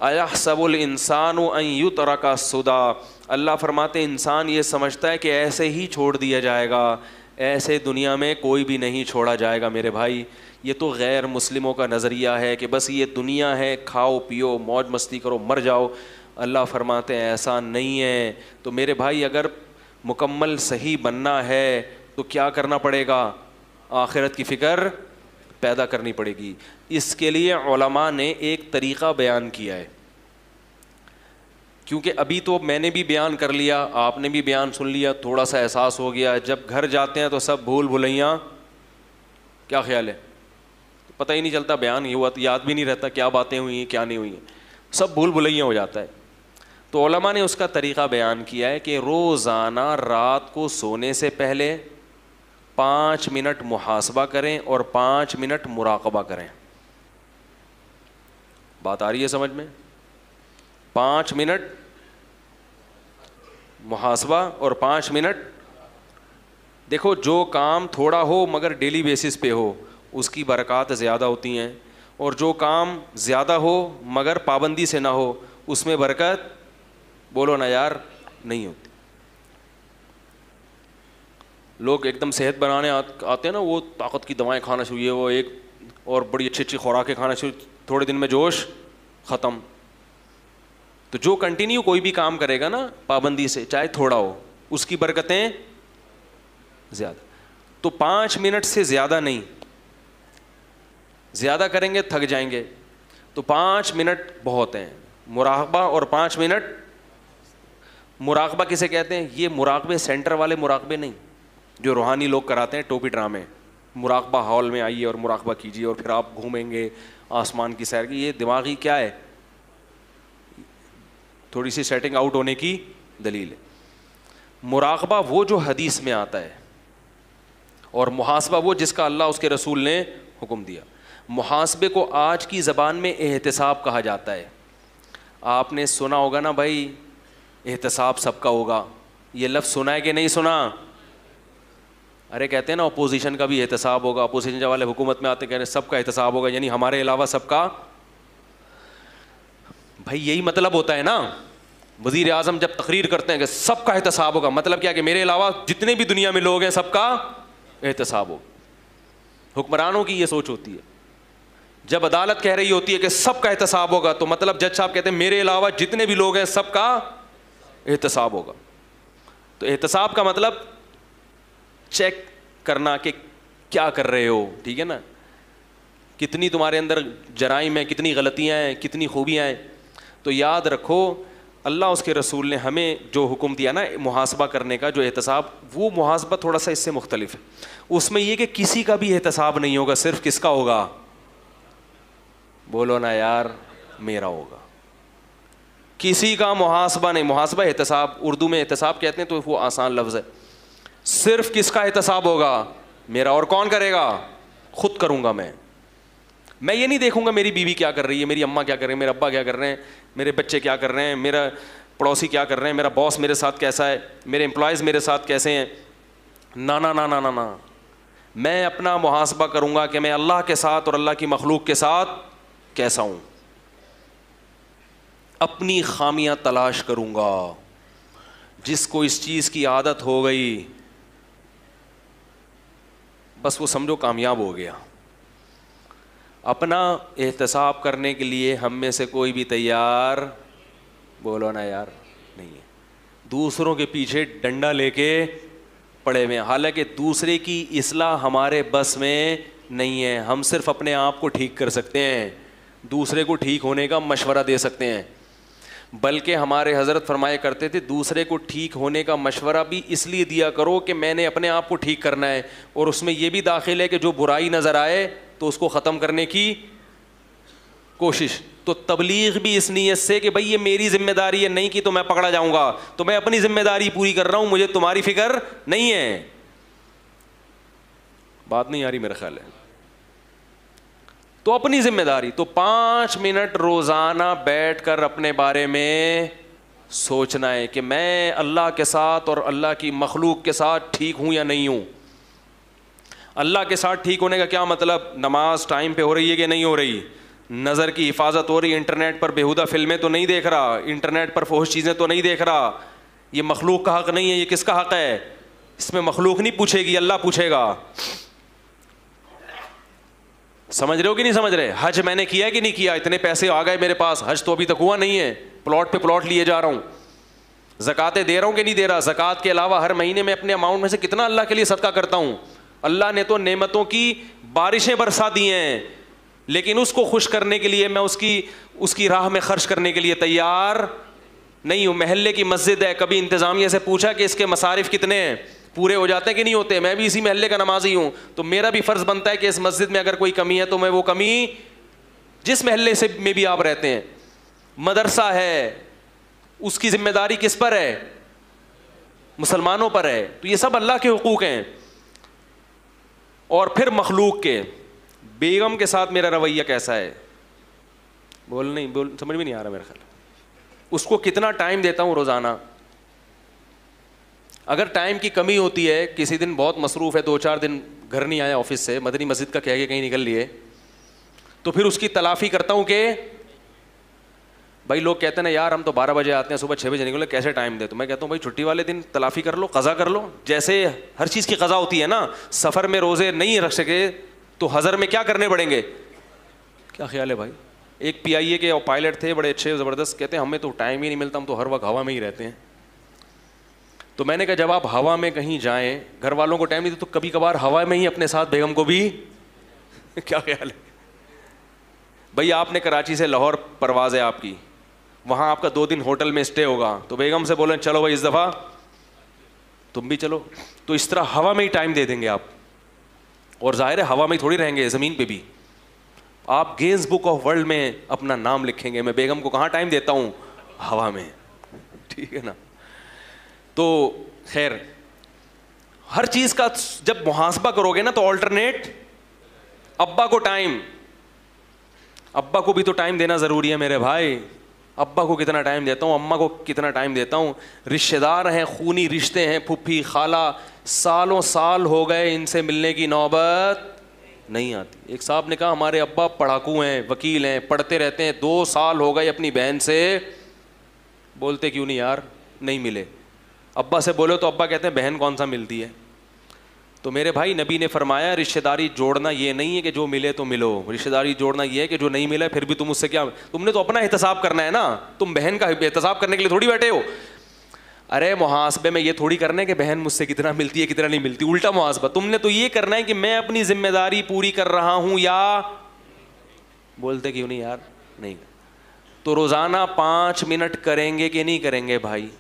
अयहसबुल इंसानु अन युतरका सुदा, अल्लाह फरमाते इंसान ये समझता है कि ऐसे ही छोड़ दिया जाएगा, ऐसे दुनिया में कोई भी नहीं छोड़ा जाएगा। मेरे भाई, ये तो गैर मुस्लिमों का नज़रिया है कि बस ये दुनिया है, खाओ पियो मौज मस्ती करो मर जाओ। अल्लाह फरमाते हैं ऐसा नहीं है। तो मेरे भाई, अगर मुकम्मल सही बनना है तो क्या करना पड़ेगा? आखिरत की फ़िक्र पैदा करनी पड़ेगी। इसके लिए उलमा ने एक तरीक़ा बयान किया है, क्योंकि अभी तो मैंने भी बयान कर लिया, आपने भी बयान सुन लिया, थोड़ा सा एहसास हो गया। जब घर जाते हैं तो सब भूल भुलैया, क्या ख्याल है? तो पता ही नहीं चलता, बयान ये हुआ तो याद भी नहीं रहता क्या बातें हुई हैं क्या नहीं हुई हैं, सब भूल भुलैया हो जाता है। तो उलमा ने उसका तरीक़ा बयान किया है कि रोज़ाना रात को सोने से पहले 5 मिनट मुहासबा करें और 5 मिनट मुराक़बा करें। बात आ रही है समझ में? 5 मिनट मुहासबा और 5 मिनट। देखो, जो काम थोड़ा हो मगर डेली बेसिस पे हो उसकी बरक़ात ज़्यादा होती हैं, और जो काम ज़्यादा हो मगर पाबंदी से ना हो उसमें बरकत, बोलो ना यार, नहीं होती। लोग एकदम सेहत बनाने आते हैं ना, वो ताकत की दवाएं खाना शुरू, वो एक और बड़ी अच्छी अच्छी खुराकें खाना शुरू, थोड़े दिन में जोश ख़त्म। तो जो कंटिन्यू कोई भी काम करेगा ना पाबंदी से, चाहे थोड़ा हो, उसकी बरकतें ज़्यादा। तो 5 मिनट से ज़्यादा नहीं, ज़्यादा करेंगे थक जाएंगे, तो 5 मिनट बहुत हैं। मुराक़बा और 5 मिनट। मुराक़बा किसे कहते हैं? ये मुराक़बे सेंटर वाले मुराक़बे नहीं जो रूहानी लोग कराते हैं, टोपी ड्रामे। मुराक़बा हॉल में आइए और मुराक़बा कीजिए और फिर आप घूमेंगे आसमान की सैर की, ये दिमागी क्या है? थोड़ी सी सेटिंग आउट होने की दलील है। मुराक़बा वो जो हदीस में आता है, और मुहासबा वो जिसका अल्लाह उसके रसूल ने हुक्म दिया। मुहासबे को आज की ज़बान में एहतिसाब कहा जाता है। आपने सुना होगा ना भाई, एहतिसाब सबका होगा, ये लफ्ज़ सुना है कि नहीं सुना? अरे कहते हैं ना अपोजिशन का भी एहतिसाब होगा, अपोजिशन वाले हुकूमत में आते कह रहे सबका एहतिसाब होगा, यानी हमारे अलावा सबका। भाई यही मतलब होता है ना, वज़ीर आज़म जब तकरीर करते हैं कि सबका एहतिसाब होगा, मतलब क्या कि मेरे अलावा जितने भी दुनिया में लोग हैं सबका एहतिसाब होगा। हुक्मरानों की ये सोच होती है। जब अदालत कह रही होती है कि सबका एहतिसाब होगा, तो मतलब जज साहब कहते हैं मेरे अलावा जितने भी लोग हैं सबका एहतिसाब होगा। तो एहतिसाब का मतलब चेक करना कि क्या कर रहे हो, ठीक है ना, कितनी तुम्हारे अंदर जराइम है, कितनी गलतियां हैं, कितनी खूबियां हैं। तो याद रखो, अल्लाह उसके रसूल ने हमें जो हुक्म दिया ना मुहासबा करने का, जो एहतिसाब, वो मुहासबा थोड़ा सा इससे मुख्तलिफ है। उसमें यह कि किसी का भी एहतिसाब नहीं होगा, सिर्फ किसका होगा? बोलो ना यार, मेरा होगा। किसी का मुहासबा नहीं। मुहासबा एहतिसाब, उर्दू में एहतिसाब कहते हैं, तो वो आसान लफ्ज़ है। सिर्फ किसका एहतिसाब होगा? मेरा। और कौन करेगा? खुद करूँगा मैं ये नहीं देखूंगा मेरी बीवी क्या कर रही है, मेरी अम्मा क्या कर रही है, मेरे अब्बा क्या कर रहे हैं, मेरे बच्चे क्या कर रहे हैं, मेरा पड़ोसी क्या कर रहे हैं, मेरा बॉस मेरे साथ कैसा है, मेरे एम्प्लॉयज़ मेरे साथ कैसे हैं। ना ना ना ना ना ना, मैं अपना मुहासबा करूँगा कि मैं अल्लाह के साथ और अल्लाह की मखलूक के साथ कैसा हूँ। अपनी खामियाँ तलाश करूँगा। जिसको इस चीज़ की आदत हो गई, बस वो समझो कामयाब हो गया। अपना एहतिसाब करने के लिए हम में से कोई भी तैयार, बोलो ना यार, नहीं है। दूसरों के पीछे डंडा लेके पड़े हुए हैं, हालांकि दूसरे की इस्लाह हमारे बस में नहीं है। हम सिर्फ अपने आप को ठीक कर सकते हैं, दूसरे को ठीक होने का मशवरा दे सकते हैं। बल्कि हमारे हज़रत फरमाया करते थे, दूसरे को ठीक होने का मशवरा भी इसलिए दिया करो कि मैंने अपने आप को ठीक करना है, और उसमें यह भी दाखिल है कि जो बुराई नज़र आए तो उसको ख़त्म करने की कोशिश। तो तबलीग भी इस नीयत से कि भाई ये मेरी जिम्मेदारी है, नहीं की तो मैं पकड़ा जाऊंगा, तो मैं अपनी जिम्मेदारी पूरी कर रहा हूं, मुझे तुम्हारी फिक्र नहीं है। बात नहीं आ रही मेरा ख्याल है। तो अपनी जिम्मेदारी, तो 5 मिनट रोज़ाना बैठकर अपने बारे में सोचना है कि मैं अल्लाह के साथ और अल्लाह की मखलूक के साथ ठीक हूँ या नहीं हूँ। अल्लाह के साथ ठीक होने का क्या मतलब? नमाज टाइम पे हो रही है कि नहीं हो रही, नज़र की हिफाजत हो रही, इंटरनेट पर बेहुदा फिल्में तो नहीं देख रहा, इंटरनेट पर फौश चीज़ें तो नहीं देख रहा, ये मखलूक का हक़ नहीं है, ये किसका हक़ है? इसमें मखलूक नहीं पूछेगी, अल्लाह पूछेगा। समझ रहे हो कि नहीं समझ रहे? हज मैंने किया कि नहीं किया? इतने पैसे आ गए मेरे पास, हज तो अभी तक हुआ नहीं है, प्लॉट पे प्लॉट लिए जा रहा हूँ। ज़कातें दे रहा हूँ कि नहीं दे रहा? ज़कात के अलावा हर महीने में अपने अमाउंट में से कितना अल्लाह के लिए सदका करता हूँ। अल्लाह ने तो नेमतों की बारिशें बरसा दी हैं, लेकिन उसको खुश करने के लिए मैं उसकी राह में खर्च करने के लिए तैयार नहीं हूँ। महल्ले की मस्जिद है, कभी इंतज़ामिया से पूछा कि इसके मसारिफ कितने हैं, पूरे हो जाते हैं कि नहीं होते? मैं भी इसी महल्ले का नमाजी हूँ, तो मेरा भी फ़र्ज़ बनता है कि इस मस्जिद में अगर कोई कमी है तो मैं वो कमी, जिस महल्ले से में भी आप रहते हैं, मदरसा है, उसकी ज़िम्मेदारी किस पर है? मुसलमानों पर है। तो ये सब अल्लाह के हुकूक हैं। और फिर मखलूक के, बेगम के साथ मेरा रवैया कैसा है? समझ में नहीं आ रहा मेरा ख्याल। उसको कितना टाइम देता हूँ रोज़ाना? अगर टाइम की कमी होती है, किसी दिन बहुत मसरूफ़ है, 2-4 दिन घर नहीं आया ऑफिस से, मदनी मस्जिद का कह के कहीं निकल लिए, तो फिर उसकी तलाफ़ी करता हूँ कि भाई लोग कहते हैं ना यार हम तो 12 बजे आते हैं, सुबह 6 बजे निकले, कैसे टाइम दे? तो मैं कहता हूँ भाई छुट्टी वाले दिन तलाफ़ी कर लो, क़ज़ा कर लो। जैसे हर चीज़ की क़ज़ा होती है ना, सफ़र में रोज़े नहीं रख सके तो हज़र में क्या करने पड़ेंगे? क्या ख्याल है भाई? एक PIA के पायलट थे, बड़े अच्छे ज़बरदस्त, कहते हैं हमें तो टाइम ही नहीं मिलता, हम तो हर वक्त हवा में ही रहते हैं। तो मैंने कहा जब आप हवा में कहीं जाएं, घर वालों को टाइम नहीं तो कभी कभार हवा में ही अपने साथ बेगम को भी क्या ख्याल है भाई? आपने कराची से लाहौर परवाज़ है आपकी, वहाँ आपका 2 दिन होटल में स्टे होगा, तो बेगम से बोलें चलो भाई इस दफ़ा तुम भी चलो, तो इस तरह हवा में ही टाइम दे देंगे आप। और ज़ाहिर है हवा में ही थोड़ी रहेंगे, ज़मीन पे भी। आप गिनीज़ बुक ऑफ वर्ल्ड में अपना नाम लिखेंगे। मैं बेगम को कहाँ टाइम देता हूँ? हवा में। ठीक है ना? तो खैर, हर चीज़ का जब मुहासबा करोगे ना, तो ऑल्टरनेट, अब्बा को टाइम, अब्बा को भी तो टाइम देना ज़रूरी है मेरे भाई। अब्बा को कितना टाइम देता हूँ, अम्मा को कितना टाइम देता हूँ। रिश्तेदार हैं, खूनी रिश्ते हैं, फुफ्फी खाला, सालों साल हो गए, इनसे मिलने की नौबत नहीं आती। एक साहब ने कहा हमारे अब्बा पढ़ाकू हैं, वकील हैं, पढ़ते रहते हैं, 2 साल हो गए अपनी बहन से बोलते क्यों नहीं यार, नहीं मिले। अब्बा से बोलो तो अब्बा कहते हैं बहन कौन सा मिलती है। तो मेरे भाई नबी ने फरमाया रिश्तेदारी जोड़ना ये नहीं है कि जो मिले तो मिलो, रिश्तेदारी जोड़ना ये है कि जो नहीं मिला फिर भी तुम उससे क्या, तुमने तो अपना एहतसाब करना है ना, तुम बहन का एहतसाब करने के लिए थोड़ी बैठे हो। अरे मुहासबे में ये थोड़ी करना है कि बहन मुझसे कितना मिलती है कितना नहीं मिलती, उल्टा मुहासबा। तुमने तो ये करना है कि मैं अपनी जिम्मेदारी पूरी कर रहा हूँ या बोलते क्यों नहीं यार, नहीं। तो रोज़ाना 5 मिनट करेंगे कि नहीं करेंगे भाई?